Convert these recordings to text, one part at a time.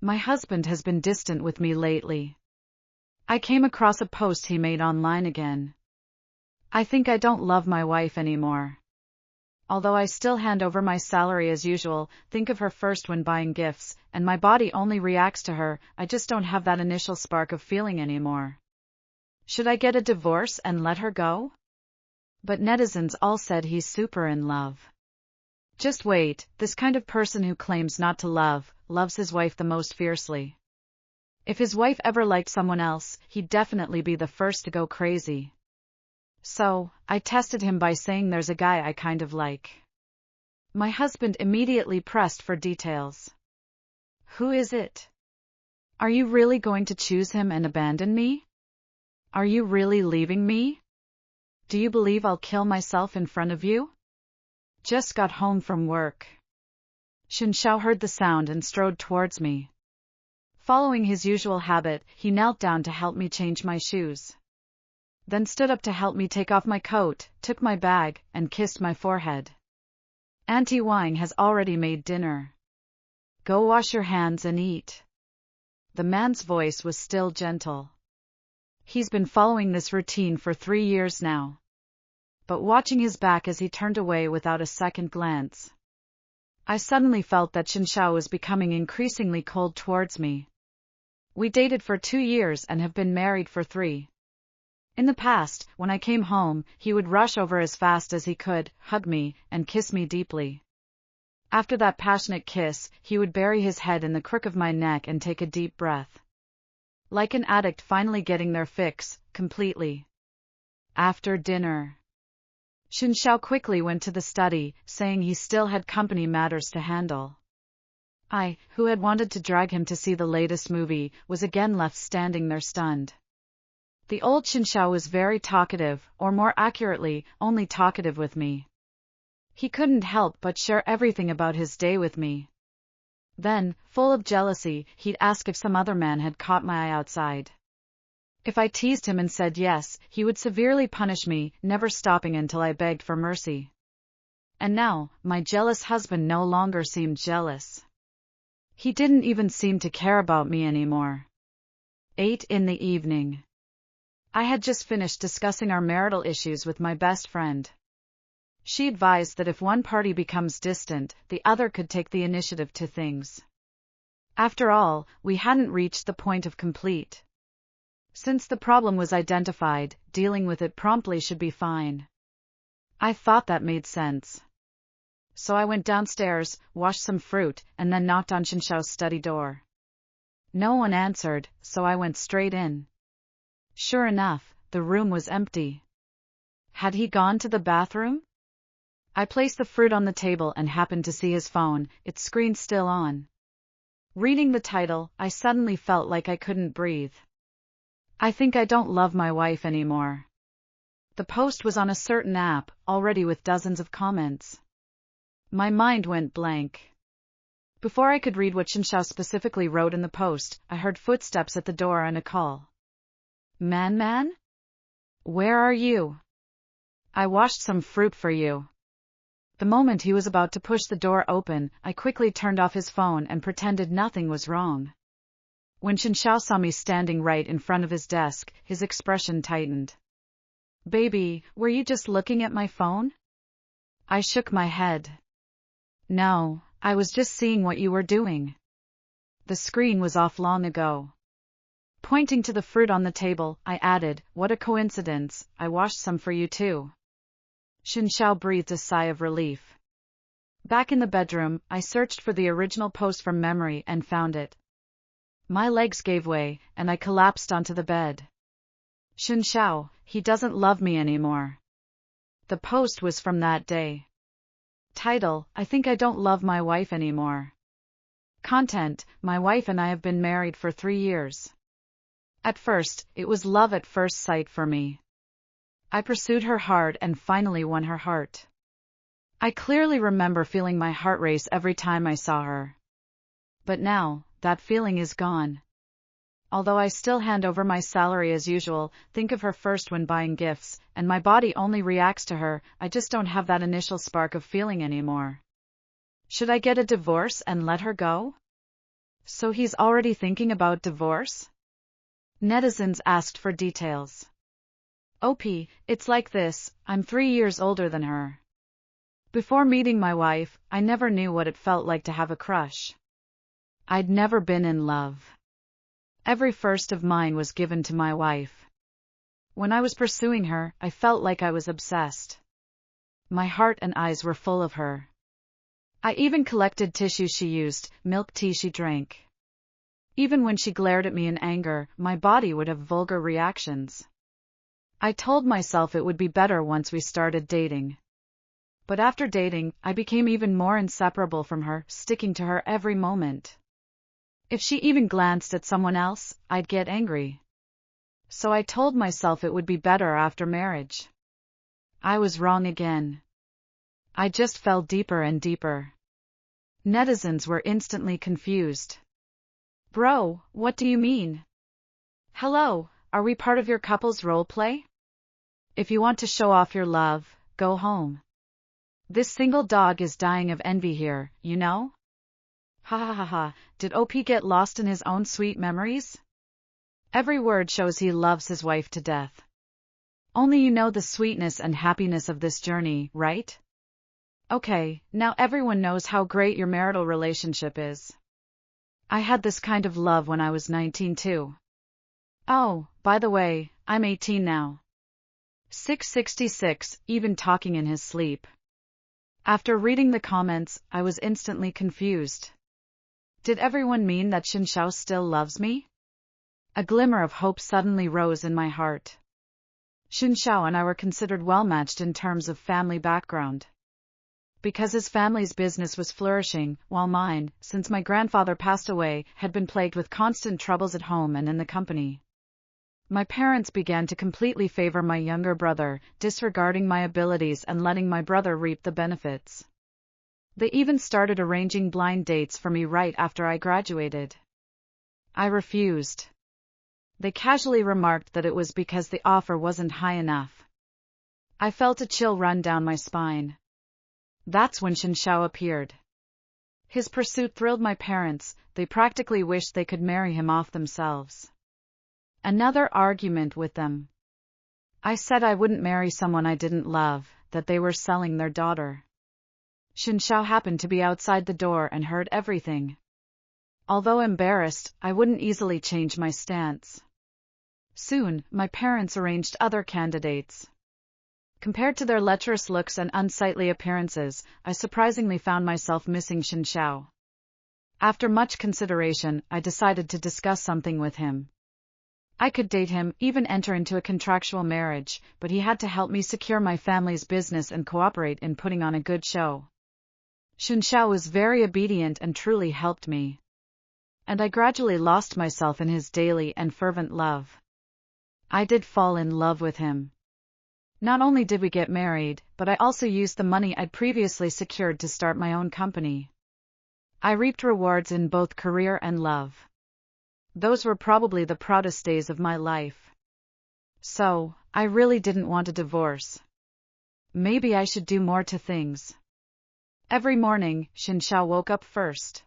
My husband has been distant with me lately. I came across a post he made online again. I think I don't love my wife anymore. Although I still hand over my salary as usual, think of her first when buying gifts, and my body only reacts to her, I just don't have that initial spark of feeling anymore. Should I get a divorce and let her go? But netizens all said he's super in love. Just wait, this kind of person who claims not to love, loves his wife the most fiercely. If his wife ever liked someone else, he'd definitely be the first to go crazy. So, I tested him by saying there's a guy I kind of like. My husband immediately pressed for details. Who is it? Are you really going to choose him and abandon me? Are you really leaving me? Do you believe I'll kill myself in front of you? Just got home from work. Xiao heard the sound and strode towards me. Following his usual habit, he knelt down to help me change my shoes. Then stood up to help me take off my coat, took my bag, and kissed my forehead. Auntie Wang has already made dinner. Go wash your hands and eat. The man's voice was still gentle. He's been following this routine for 3 years now. But watching his back as he turned away without a second glance, I suddenly felt that Xiao was becoming increasingly cold towards me. We dated for 2 years and have been married for 3. In the past, when I came home, he would rush over as fast as he could, hug me, and kiss me deeply. After that passionate kiss, he would bury his head in the crook of my neck and take a deep breath. Like an addict finally getting their fix, completely. After dinner, Xiao quickly went to the study, saying he still had company matters to handle. I, who had wanted to drag him to see the latest movie, was again left standing there stunned. The old Xiao was very talkative, or more accurately, only talkative with me. He couldn't help but share everything about his day with me. Then, full of jealousy, he'd ask if some other man had caught my eye outside. If I teased him and said yes, he would severely punish me, never stopping until I begged for mercy. And now, my jealous husband no longer seemed jealous. He didn't even seem to care about me anymore. 8 in the evening. I had just finished discussing our marital issues with my best friend. She advised that if one party becomes distant, the other could take the initiative to things. After all, we hadn't reached the point of complete. Since the problem was identified, dealing with it promptly should be fine. I thought that made sense. So I went downstairs, washed some fruit, and then knocked on Xiao's study door. No one answered, so I went straight in. Sure enough, the room was empty. Had he gone to the bathroom? I placed the fruit on the table and happened to see his phone, its screen still on. Reading the title, I suddenly felt like I couldn't breathe. I think I don't love my wife anymore. The post was on a certain app, already with dozens of comments. My mind went blank. Before I could read what Xiao specifically wrote in the post, I heard footsteps at the door and a call. Man? Where are you? I washed some fruit for you. The moment he was about to push the door open, I quickly turned off his phone and pretended nothing was wrong. When Xiao saw me standing right in front of his desk, his expression tightened. Baby, were you just looking at my phone? I shook my head. No, I was just seeing what you were doing. The screen was off long ago. Pointing to the fruit on the table, I added, what a coincidence, I washed some for you too. Xiao breathed a sigh of relief. Back in the bedroom, I searched for the original post from memory and found it. My legs gave way, and I collapsed onto the bed. Xiao, he doesn't love me anymore. The post was from that day. Title, I think I don't love my wife anymore. Content, my wife and I have been married for 3 years. At first, it was love at first sight for me. I pursued her hard and finally won her heart. I clearly remember feeling my heart race every time I saw her. But now, that feeling is gone. Although I still hand over my salary as usual, think of her first when buying gifts, and my body only reacts to her, I just don't have that initial spark of feeling anymore. Should I get a divorce and let her go? So he's already thinking about divorce? Netizens asked for details. OP, it's like this, I'm 3 years older than her. Before meeting my wife, I never knew what it felt like to have a crush. I'd never been in love. Every first of mine was given to my wife. When I was pursuing her, I felt like I was obsessed. My heart and eyes were full of her. I even collected tissues she used, milk tea she drank. Even when she glared at me in anger, my body would have vulgar reactions. I told myself it would be better once we started dating. But after dating, I became even more inseparable from her, sticking to her every moment. If she even glanced at someone else, I'd get angry. So I told myself it would be better after marriage. I was wrong again. I just fell deeper and deeper. Netizens were instantly confused. Bro, what do you mean? Hello, are we part of your couple's role play? If you want to show off your love, go home. This single dog is dying of envy here, you know? Ha ha ha ha, did OP get lost in his own sweet memories? Every word shows he loves his wife to death. Only you know the sweetness and happiness of this journey, right? Okay, now everyone knows how great your marital relationship is. I had this kind of love when I was 19 too. Oh, by the way, I'm 18 now. 666, even talking in his sleep. After reading the comments, I was instantly confused. Did everyone mean that Shinshao still loves me? A glimmer of hope suddenly rose in my heart. Shinshao and I were considered well-matched in terms of family background. Because his family's business was flourishing, while mine, since my grandfather passed away, had been plagued with constant troubles at home and in the company. My parents began to completely favor my younger brother, disregarding my abilities and letting my brother reap the benefits. They even started arranging blind dates for me right after I graduated. I refused. They casually remarked that it was because the offer wasn't high enough. I felt a chill run down my spine. That's when Shinshao appeared. His pursuit thrilled my parents, they practically wished they could marry him off themselves. Another argument with them. I said I wouldn't marry someone I didn't love, that they were selling their daughter. Shinshao happened to be outside the door and heard everything. Although embarrassed, I wouldn't easily change my stance. Soon, my parents arranged other candidates. Compared to their lecherous looks and unsightly appearances, I surprisingly found myself missing Shinshao. After much consideration, I decided to discuss something with him. I could date him, even enter into a contractual marriage, but he had to help me secure my family's business and cooperate in putting on a good show. Shinshao was very obedient and truly helped me. And I gradually lost myself in his daily and fervent love. I did fall in love with him. Not only did we get married, but I also used the money I'd previously secured to start my own company. I reaped rewards in both career and love. Those were probably the proudest days of my life. So, I really didn't want a divorce. Maybe I should do more to things. Every morning, Shinshao woke up first.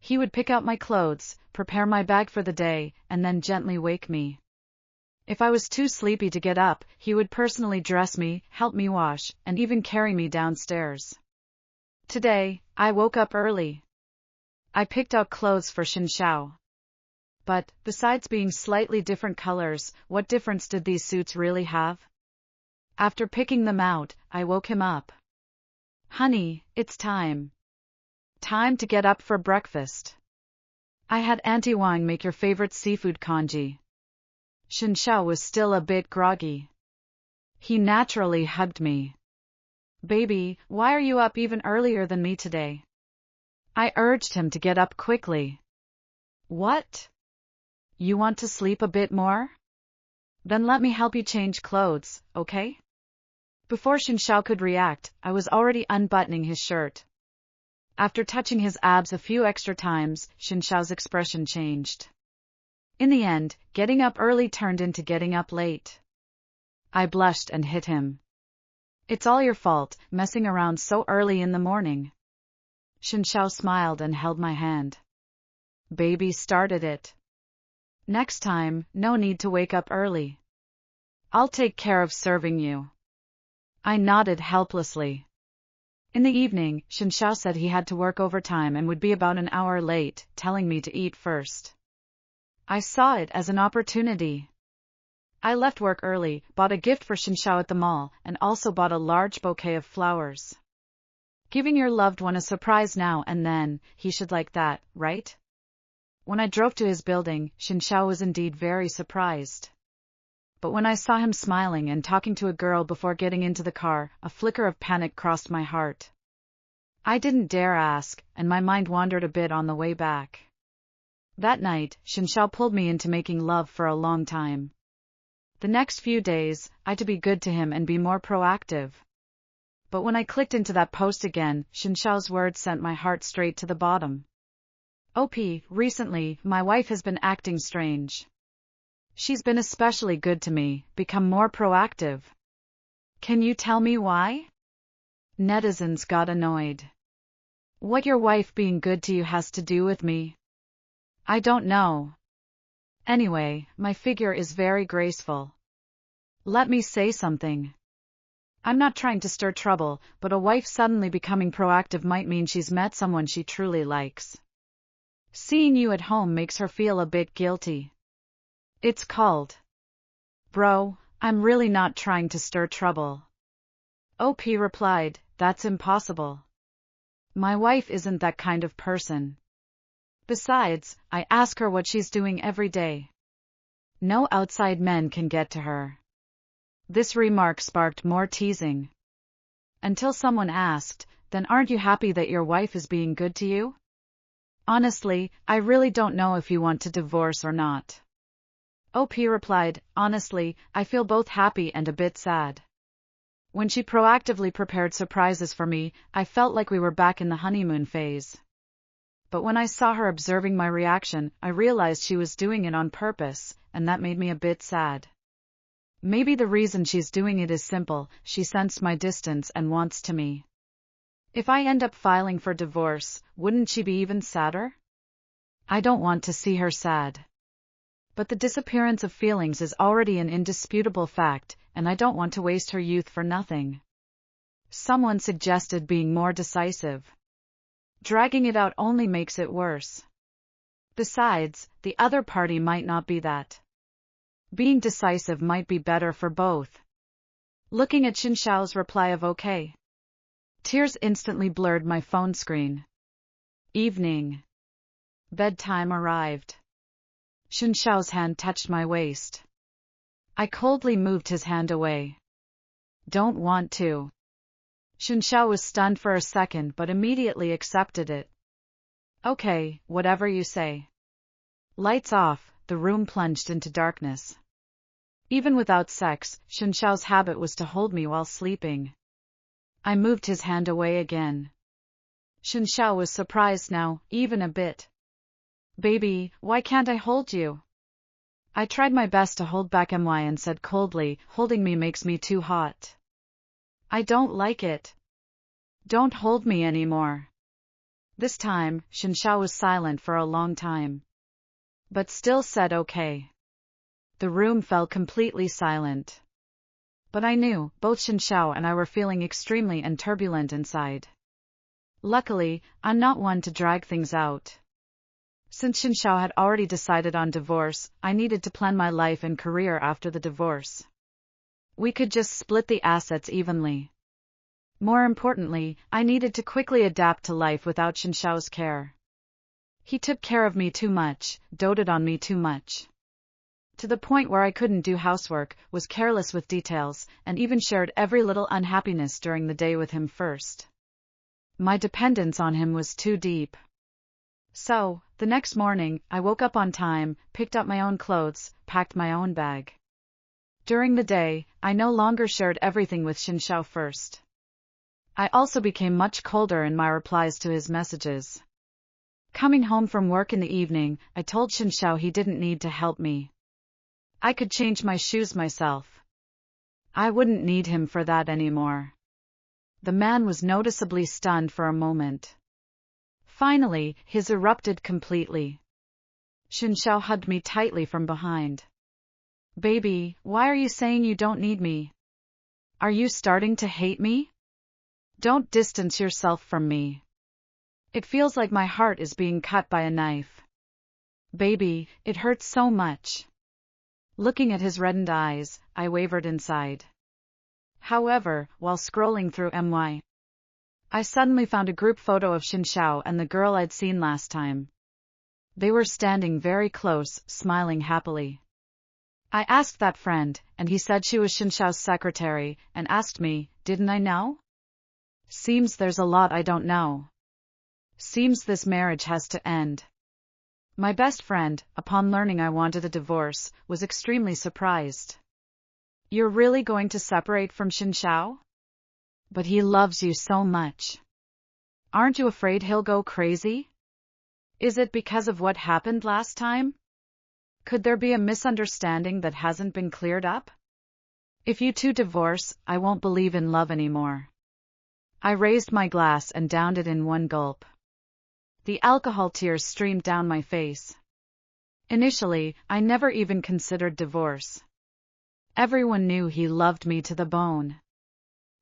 He would pick out my clothes, prepare my bag for the day, and then gently wake me. If I was too sleepy to get up, he would personally dress me, help me wash, and even carry me downstairs. Today, I woke up early. I picked out clothes for Shinshao. But, besides being slightly different colors, what difference did these suits really have? After picking them out, I woke him up. Honey, it's time. Time to get up for breakfast. I had Auntie Wang make your favorite seafood congee. Shinshao was still a bit groggy. He naturally hugged me. Baby, why are you up even earlier than me today? I urged him to get up quickly. What? You want to sleep a bit more? Then let me help you change clothes, okay? Before Shinshao could react, I was already unbuttoning his shirt. After touching his abs a few extra times, Shinshao's expression changed. In the end, getting up early turned into getting up late. I blushed and hit him. It's all your fault, messing around so early in the morning. Shinshao smiled and held my hand. Baby started it. Next time, no need to wake up early. I'll take care of serving you. I nodded helplessly. In the evening, Shinshao said he had to work overtime and would be about an hour late, telling me to eat first. I saw it as an opportunity. I left work early, bought a gift for Shinshao at the mall, and also bought a large bouquet of flowers. Giving your loved one a surprise now and then, he should like that, right? When I drove to his building, Shinshao was indeed very surprised. But when I saw him smiling and talking to a girl before getting into the car, a flicker of panic crossed my heart. I didn't dare ask, and my mind wandered a bit on the way back. That night, Shinshao pulled me into making love for a long time. The next few days, I had to be good to him and be more proactive. But when I clicked into that post again, Shinshao's words sent my heart straight to the bottom. OP, recently, my wife has been acting strange. She's been especially good to me, become more proactive. Can you tell me why? Netizens got annoyed. What your wife being good to you has to do with me? I don't know. Anyway, my figure is very graceful. Let me say something. I'm not trying to stir trouble, but a wife suddenly becoming proactive might mean she's met someone she truly likes. Seeing you at home makes her feel a bit guilty. It's called. Bro, I'm really not trying to stir trouble. OP replied, that's impossible. My wife isn't that kind of person. Besides, I ask her what she's doing every day. No outside men can get to her. This remark sparked more teasing. Until someone asked, then aren't you happy that your wife is being good to you? Honestly, I really don't know if you want to divorce or not. OP replied, honestly, I feel both happy and a bit sad. When she proactively prepared surprises for me, I felt like we were back in the honeymoon phase. But when I saw her observing my reaction, I realized she was doing it on purpose, and that made me a bit sad. Maybe the reason she's doing it is simple, she sensed my distance and wants to me. If I end up filing for divorce, wouldn't she be even sadder? I don't want to see her sad. But the disappearance of feelings is already an indisputable fact, and I don't want to waste her youth for nothing. Someone suggested being more decisive. Dragging it out only makes it worse. Besides, the other party might not be that. Being decisive might be better for both. Looking at Shinshao's reply of okay. Tears instantly blurred my phone screen. Evening. Bedtime arrived. Shinshao's hand touched my waist. I coldly moved his hand away. Don't want to. Shinshao was stunned for a second but immediately accepted it. Okay, whatever you say. Lights off, the room plunged into darkness. Even without sex, Shinshao's habit was to hold me while sleeping. I moved his hand away again. Shinshao was surprised now, even a bit. Baby, why can't I hold you? I tried my best to hold back my and said coldly, holding me makes me too hot. I don't like it. Don't hold me anymore. This time, Shinshao was silent for a long time. But still said okay. The room fell completely silent. But I knew, both Shinshao and I were feeling extremely and turbulent inside. Luckily, I'm not one to drag things out. Since Shinshao had already decided on divorce, I needed to plan my life and career after the divorce. We could just split the assets evenly. More importantly, I needed to quickly adapt to life without Shinshao's care. He took care of me too much, doted on me too much. To the point where I couldn't do housework, was careless with details, and even shared every little unhappiness during the day with him first. My dependence on him was too deep. So, the next morning, I woke up on time, picked up my own clothes, packed my own bag. During the day, I no longer shared everything with Shinshao first. I also became much colder in my replies to his messages. Coming home from work in the evening, I told Shinshao he didn't need to help me. I could change my shoes myself. I wouldn't need him for that anymore. The man was noticeably stunned for a moment. Finally, his erupted completely. Xin Xiao hugged me tightly from behind. Baby, why are you saying you don't need me? Are you starting to hate me? Don't distance yourself from me. It feels like my heart is being cut by a knife. Baby, it hurts so much. Looking at his reddened eyes, I wavered inside. However, while scrolling through MY, I suddenly found a group photo of Xin Xiao and the girl I'd seen last time. They were standing very close, smiling happily. I asked that friend, and he said she was Xin Xiao's secretary, and asked me, didn't I know? Seems there's a lot I don't know. Seems this marriage has to end. My best friend, upon learning I wanted a divorce, was extremely surprised. You're really going to separate from Xin Xiao? But he loves you so much. Aren't you afraid he'll go crazy? Is it because of what happened last time? Could there be a misunderstanding that hasn't been cleared up? If you two divorce, I won't believe in love anymore. I raised my glass and downed it in one gulp. The alcohol tears streamed down my face. Initially, I never even considered divorce. Everyone knew he loved me to the bone.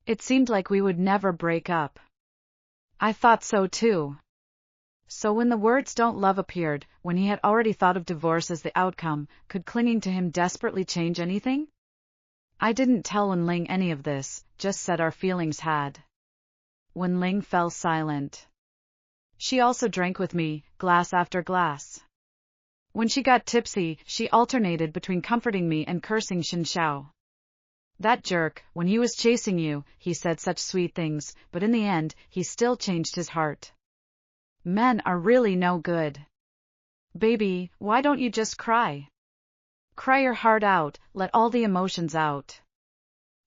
It seemed like we would never break up. I thought so too. So when the words "don't love" appeared, when he had already thought of divorce as the outcome, could clinging to him desperately change anything? I didn't tell Wen Ling any of this, just said our feelings had. Wen Ling fell silent. She also drank with me, glass after glass. When she got tipsy, she alternated between comforting me and cursing Xin Xiao. That jerk, when he was chasing you, he said such sweet things, but in the end, he still changed his heart. Men are really no good. Baby, why don't you just cry? Cry your heart out, let all the emotions out.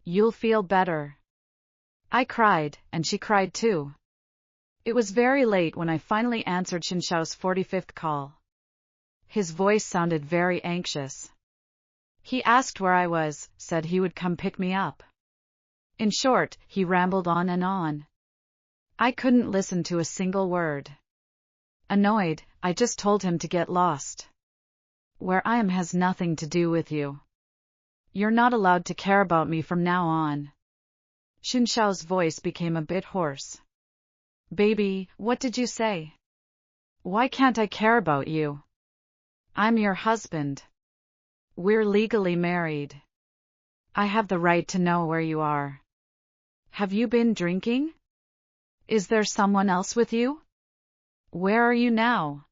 You'll feel better. I cried, and she cried too. It was very late when I finally answered Xin Xiao's 45th call. His voice sounded very anxious. He asked where I was, said he would come pick me up. In short, he rambled on and on. I couldn't listen to a single word. Annoyed, I just told him to get lost. Where I am has nothing to do with you. You're not allowed to care about me from now on. Xin Xiao's voice became a bit hoarse. Baby, what did you say? Why can't I care about you? I'm your husband. We're legally married. I have the right to know where you are. Have you been drinking? Is there someone else with you? Where are you now?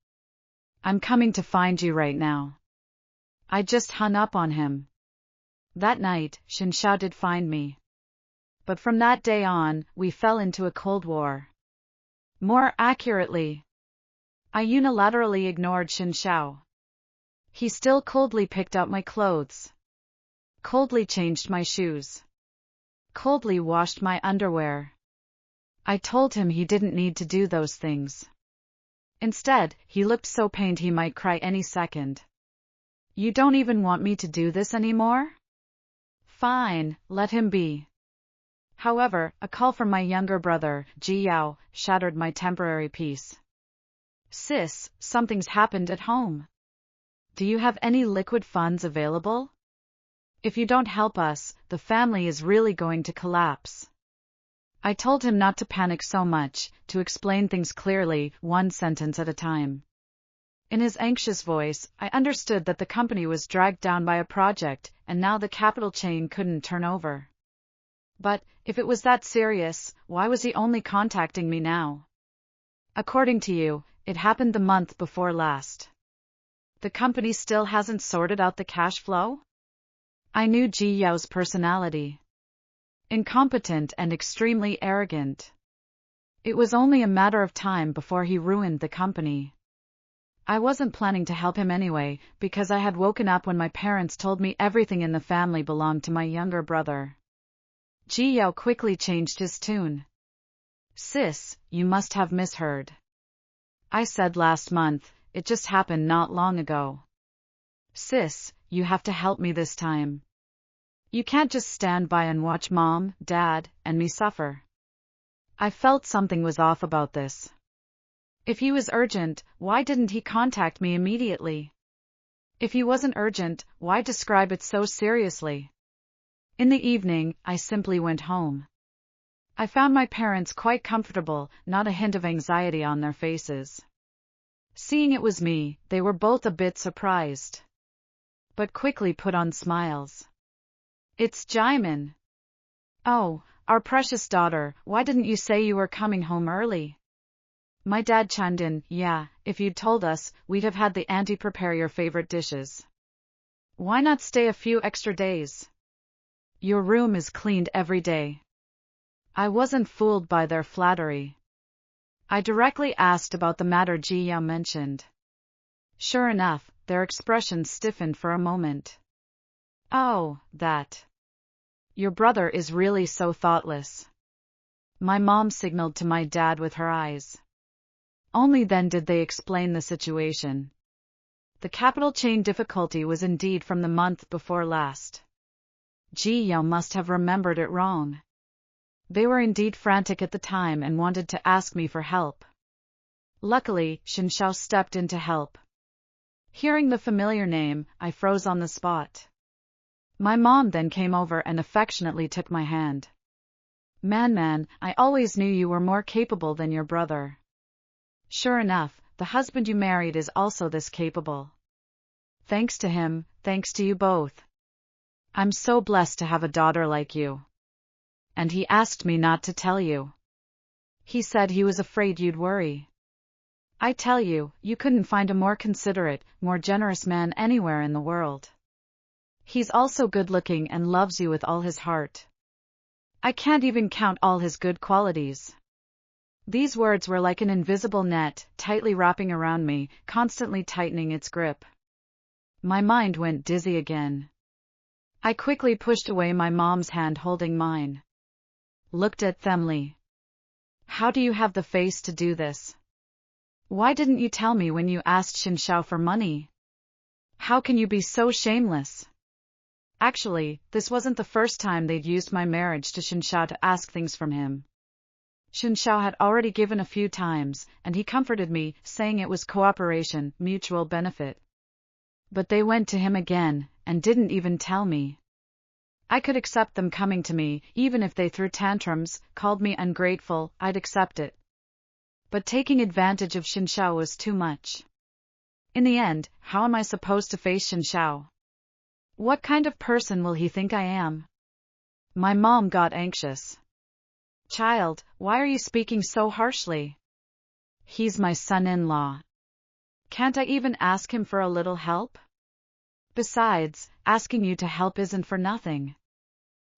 I'm coming to find you right now. I just hung up on him. That night, Xin Xiao did find me. But from that day on, we fell into a cold war. More accurately, I unilaterally ignored Xin Xiao. He still coldly picked up my clothes. Coldly changed my shoes. Coldly washed my underwear. I told him he didn't need to do those things. Instead, he looked so pained he might cry any second. You don't even want me to do this anymore? Fine, let him be. However, a call from my younger brother, Ji Yao, shattered my temporary peace. Sis, something's happened at home. Do you have any liquid funds available? If you don't help us, the family is really going to collapse. I told him not to panic so much, to explain things clearly, one sentence at a time. In his anxious voice, I understood that the company was dragged down by a project, and now the capital chain couldn't turn over. But, if it was that serious, why was he only contacting me now? According to you, it happened the month before last. The company still hasn't sorted out the cash flow? I knew Ji Yao's personality. Incompetent and extremely arrogant. It was only a matter of time before he ruined the company. I wasn't planning to help him anyway, because I had woken up when my parents told me everything in the family belonged to my younger brother. Ji Yao quickly changed his tune. Sis, you must have misheard. I said last month, it just happened not long ago. Sis, you have to help me this time. You can't just stand by and watch Mom, Dad, and me suffer. I felt something was off about this. If he was urgent, why didn't he contact me immediately? If he wasn't urgent, why describe it so seriously? In the evening, I simply went home. I found my parents quite comfortable, not a hint of anxiety on their faces. Seeing it was me, they were both a bit surprised, but quickly put on smiles. It's Jaimin. Oh, our precious daughter, why didn't you say you were coming home early? My dad chimed in, yeah, if you'd told us, we'd have had the auntie prepare your favorite dishes. Why not stay a few extra days? Your room is cleaned every day. I wasn't fooled by their flattery. I directly asked about the matter Ji Yao mentioned. Sure enough, their expressions stiffened for a moment. Oh, that. Your brother is really so thoughtless. My mom signaled to my dad with her eyes. Only then did they explain the situation. The capital chain difficulty was indeed from the month before last. Ji Yao must have remembered it wrong. They were indeed frantic at the time and wanted to ask me for help. Luckily, Shin Shao stepped in to help. Hearing the familiar name, I froze on the spot. My mom then came over and affectionately took my hand. Man, I always knew you were more capable than your brother. Sure enough, the husband you married is also this capable. Thanks to him, thanks to you both. I'm so blessed to have a daughter like you. And he asked me not to tell you. He said he was afraid you'd worry. I tell you, you couldn't find a more considerate, more generous man anywhere in the world. He's also good-looking and loves you with all his heart. I can't even count all his good qualities. These words were like an invisible net, tightly wrapping around me, constantly tightening its grip. My mind went dizzy again. I quickly pushed away my mom's hand holding mine. Looked at Themli. How do you have the face to do this? Why didn't you tell me when you asked Shin Shao for money? How can you be so shameless? Actually, this wasn't the first time they'd used my marriage to Shin Shao to ask things from him. Shin Shao had already given a few times, and he comforted me, saying it was cooperation, mutual benefit. But they went to him again, and didn't even tell me. I could accept them coming to me, even if they threw tantrums, called me ungrateful, I'd accept it. But taking advantage of Shin Shao was too much. In the end, how am I supposed to face Shin Shao? What kind of person will he think I am? My mom got anxious. Child, why are you speaking so harshly? He's my son-in-law. Can't I even ask him for a little help? Besides, asking you to help isn't for nothing.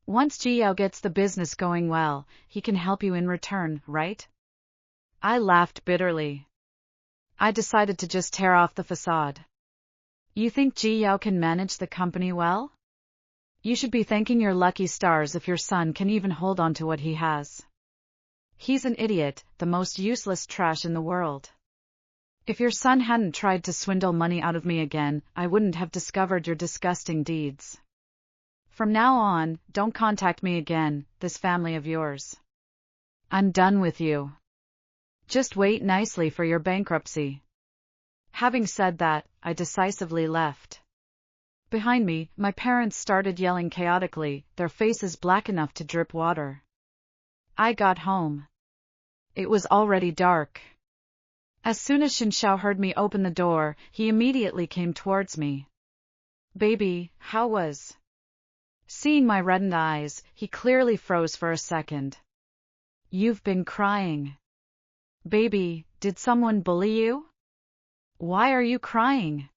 Once Ji Yao gets the business going well, he can help you in return, right? I laughed bitterly. I decided to just tear off the facade. You think Ji Yao can manage the company well? You should be thanking your lucky stars if your son can even hold on to what he has. He's an idiot, the most useless trash in the world. If your son hadn't tried to swindle money out of me again, I wouldn't have discovered your disgusting deeds. From now on, don't contact me again, this family of yours. I'm done with you. Just wait nicely for your bankruptcy. Having said that, I decisively left. Behind me, my parents started yelling chaotically, their faces black enough to drip water. I got home. It was already dark. As soon as Shin Shao heard me open the door, he immediately came towards me. Baby, how was? Seeing my reddened eyes, he clearly froze for a second. You've been crying. Baby, did someone bully you? Why are you crying?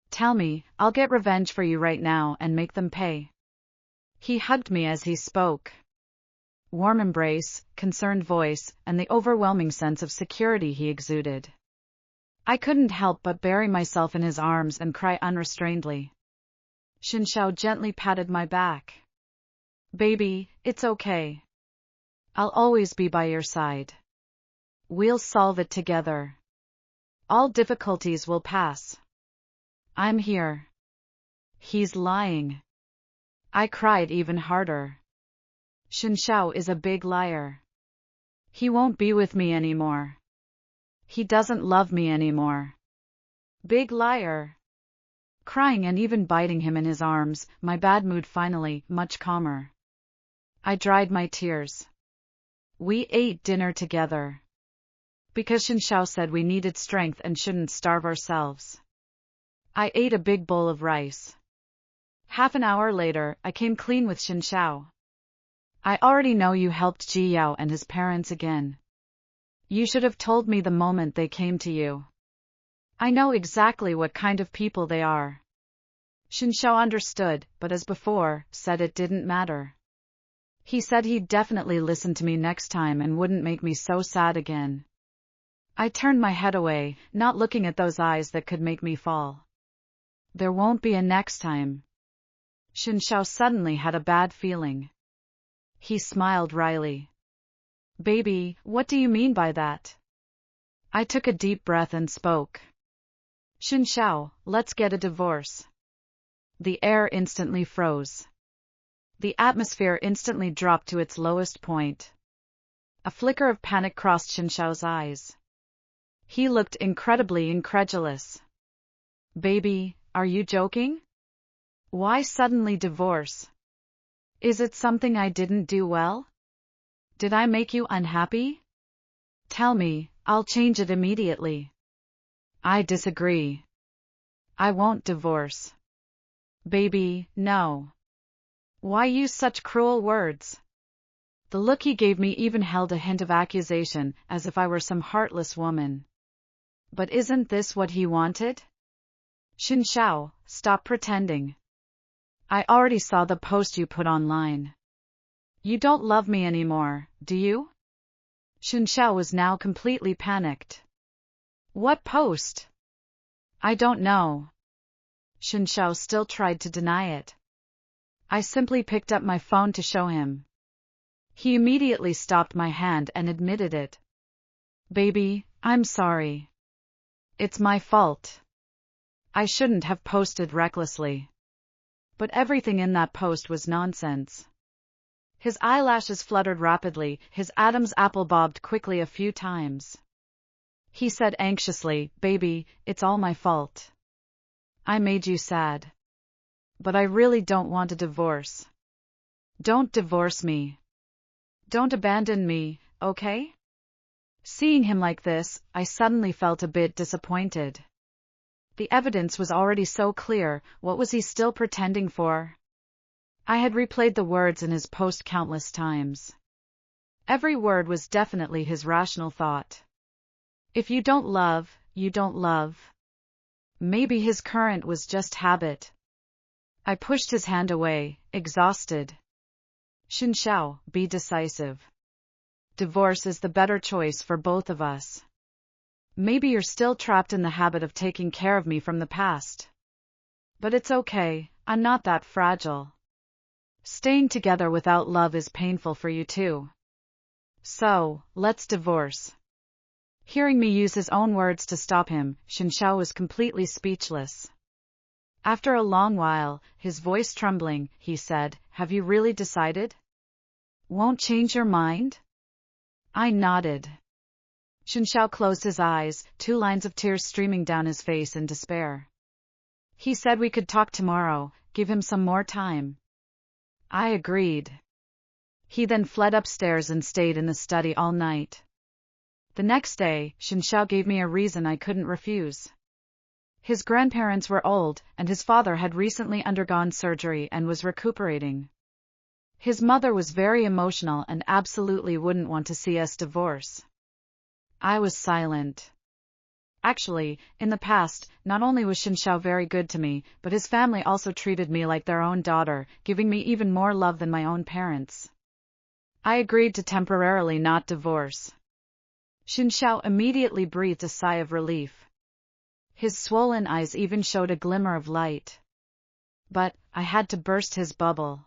Tell me, I'll get revenge for you right now and make them pay. He hugged me as he spoke. Warm embrace, concerned voice, and the overwhelming sense of security he exuded. I couldn't help but bury myself in his arms and cry unrestrainedly. Shin Shao gently patted my back. Baby, it's okay. I'll always be by your side. We'll solve it together. All difficulties will pass. I'm here. He's lying. I cried even harder. Shin Shao is a big liar. He won't be with me anymore. He doesn't love me anymore. Big liar. crying and even biting him in his arms, my bad mood finally much calmer. I dried my tears. We ate dinner together. Because Shinshao said we needed strength and shouldn't starve ourselves. I ate a big bowl of rice. Half an hour later, I came clean with Shinshao. I already know you helped Ji Yao and his parents again. You should have told me the moment they came to you. I know exactly what kind of people they are. Shinshao understood, but as before, said it didn't matter. He said he'd definitely listen to me next time and wouldn't make me so sad again. I turned my head away, not looking at those eyes that could make me fall. There won't be a next time. Shinshao suddenly had a bad feeling. He smiled wryly. Baby, what do you mean by that? I took a deep breath and spoke. Shinshao, let's get a divorce. The air instantly froze. The atmosphere instantly dropped to its lowest point. A flicker of panic crossed Shinshao's eyes. He looked incredibly incredulous. Baby, are you joking? Why suddenly divorce? Is it something I didn't do well? Did I make you unhappy? Tell me, I'll change it immediately. I disagree. I won't divorce. Baby, no. Why use such cruel words? The look he gave me even held a hint of accusation, as if I were some heartless woman. But isn't this what he wanted? Shinshao, stop pretending. I already saw the post you put online. You don't love me anymore, do you? Shinshao was now completely panicked. What post? I don't know. Shinshao still tried to deny it. I simply picked up my phone to show him. He immediately stopped my hand and admitted it. Baby, I'm sorry. It's my fault. I shouldn't have posted recklessly. But everything in that post was nonsense. His eyelashes fluttered rapidly, his Adam's apple bobbed quickly a few times. He said anxiously, Baby, it's all my fault. I made you sad. But I really don't want a divorce. Don't divorce me. Don't abandon me, okay? Seeing him like this, I suddenly felt a bit disappointed. The evidence was already so clear, what was he still pretending for? I had replayed the words in his post countless times. Every word was definitely his rational thought. If you don't love, you don't love. Maybe his current was just habit. I pushed his hand away, exhausted. Shinshao, be decisive. Divorce is the better choice for both of us. Maybe you're still trapped in the habit of taking care of me from the past. But it's okay, I'm not that fragile. Staying together without love is painful for you too. So, let's divorce. Hearing me use his own words to stop him, Shinshao was completely speechless. After a long while, his voice trembling, he said, Have you really decided? Won't change your mind? I nodded. Shinshao closed his eyes, 2 lines of tears streaming down his face in despair. He said we could talk tomorrow, give him some more time. I agreed. He then fled upstairs and stayed in the study all night. The next day, Shinshao gave me a reason I couldn't refuse. His grandparents were old, and his father had recently undergone surgery and was recuperating. His mother was very emotional and absolutely wouldn't want to see us divorce. I was silent. Actually, in the past, not only was Shinshao very good to me, but his family also treated me like their own daughter, giving me even more love than my own parents. I agreed to temporarily not divorce. Shinshao immediately breathed a sigh of relief. His swollen eyes even showed a glimmer of light. But, I had to burst his bubble.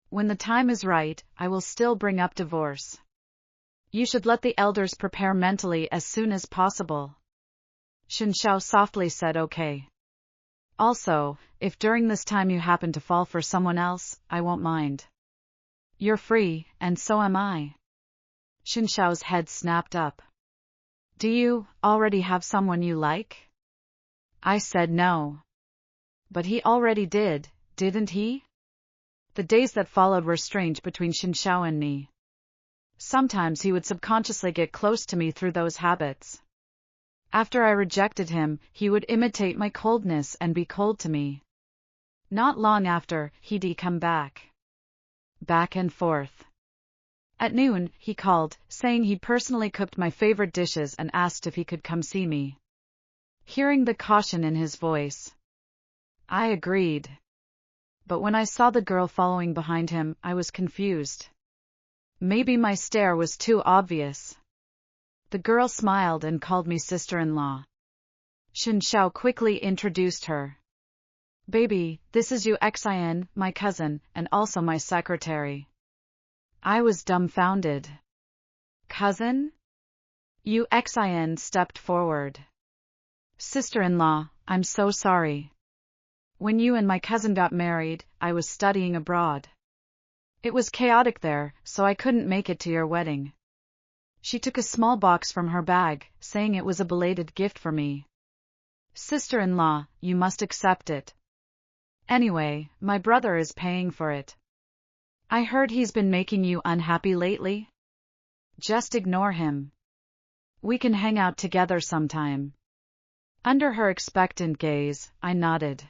When the time is right, I will still bring up divorce. You should let the elders prepare mentally as soon as possible. Shinshao softly said okay. Also, if during this time you happen to fall for someone else, I won't mind. You're free, and so am I. Shinshao's head snapped up. Do you already have someone you like? I said no. But he already did, didn't he? The days that followed were strange between Xiao and me. Sometimes he would subconsciously get close to me through those habits. After I rejected him, he would imitate my coldness and be cold to me. Not long after, he'd come back. Back and forth. At noon, he called, saying he'd personally cooked my favorite dishes and asked if he could come see me. Hearing the caution in his voice, I agreed. But when I saw the girl following behind him, I was confused. Maybe my stare was too obvious. The girl smiled and called me sister-in-law. Xiao quickly introduced her. Baby, this is Yu Xin, my cousin, and also my secretary. I was dumbfounded. Cousin? Yu Xin stepped forward. Sister-in-law, I'm so sorry. When you and my cousin got married, I was studying abroad. It was chaotic there, so I couldn't make it to your wedding. She took a small box from her bag, saying it was a belated gift for me. Sister-in-law, you must accept it. Anyway, my brother is paying for it. I heard he's been making you unhappy lately. Just ignore him. We can hang out together sometime. Under her expectant gaze, I nodded.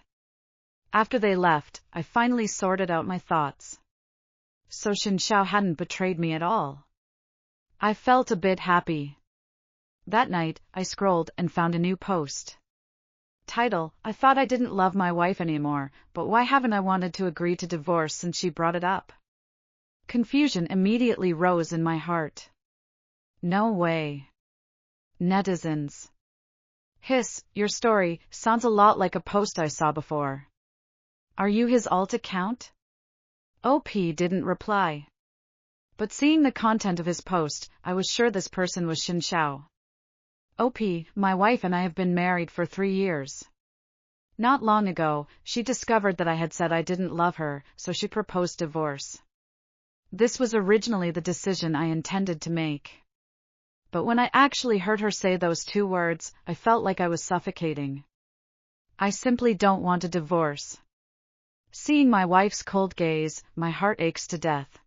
After they left, I finally sorted out my thoughts. So Xiao hadn't betrayed me at all. I felt a bit happy. That night, I scrolled and found a new post. Title: I thought I didn't love my wife anymore, but why haven't I wanted to agree to divorce since she brought it up? Confusion immediately rose in my heart. No way. Netizens. Hiss, your story sounds a lot like a post I saw before. Are you his alt account? OP didn't reply. But seeing the content of his post, I was sure this person was Xiao. OP, my wife and I have been married for 3 years. Not long ago, she discovered that I had said I didn't love her, so she proposed divorce. This was originally the decision I intended to make. But when I actually heard her say those 2 words, I felt like I was suffocating. I simply don't want a divorce. Seeing my wife's cold gaze, my heart aches to death.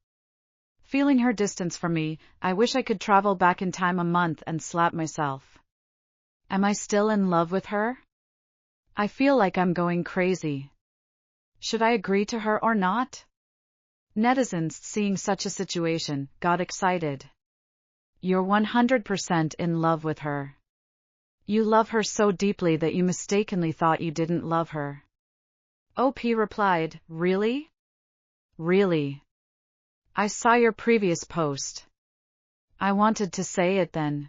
Feeling her distance from me, I wish I could travel back in time a month and slap myself. Am I still in love with her? I feel like I'm going crazy. Should I agree to her or not? Netizens, seeing such a situation, got excited. You're 100% in love with her. You love her so deeply that you mistakenly thought you didn't love her. OP replied, really? Really? I saw your previous post. I wanted to say it then.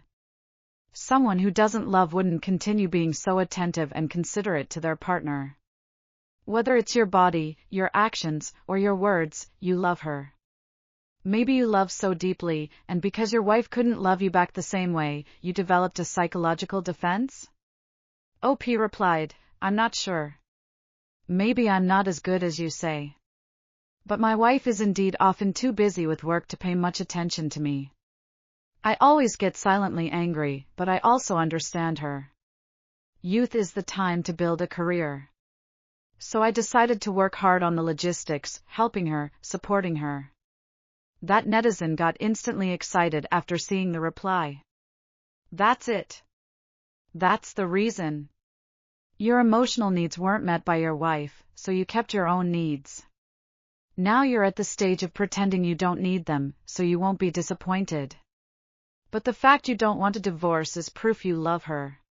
Someone who doesn't love wouldn't continue being so attentive and considerate to their partner. Whether it's your body, your actions, or your words, you love her. Maybe you love so deeply, and because your wife couldn't love you back the same way, you developed a psychological defense? OP replied, I'm not sure. Maybe I'm not as good as you say. But my wife is indeed often too busy with work to pay much attention to me. I always get silently angry, but I also understand her. Youth is the time to build a career. So I decided to work hard on the logistics, helping her, supporting her. That netizen got instantly excited after seeing the reply. That's it. That's the reason. Your emotional needs weren't met by your wife, so you kept your own needs. Now you're at the stage of pretending you don't need them, so you won't be disappointed. But the fact you don't want a divorce is proof you love her.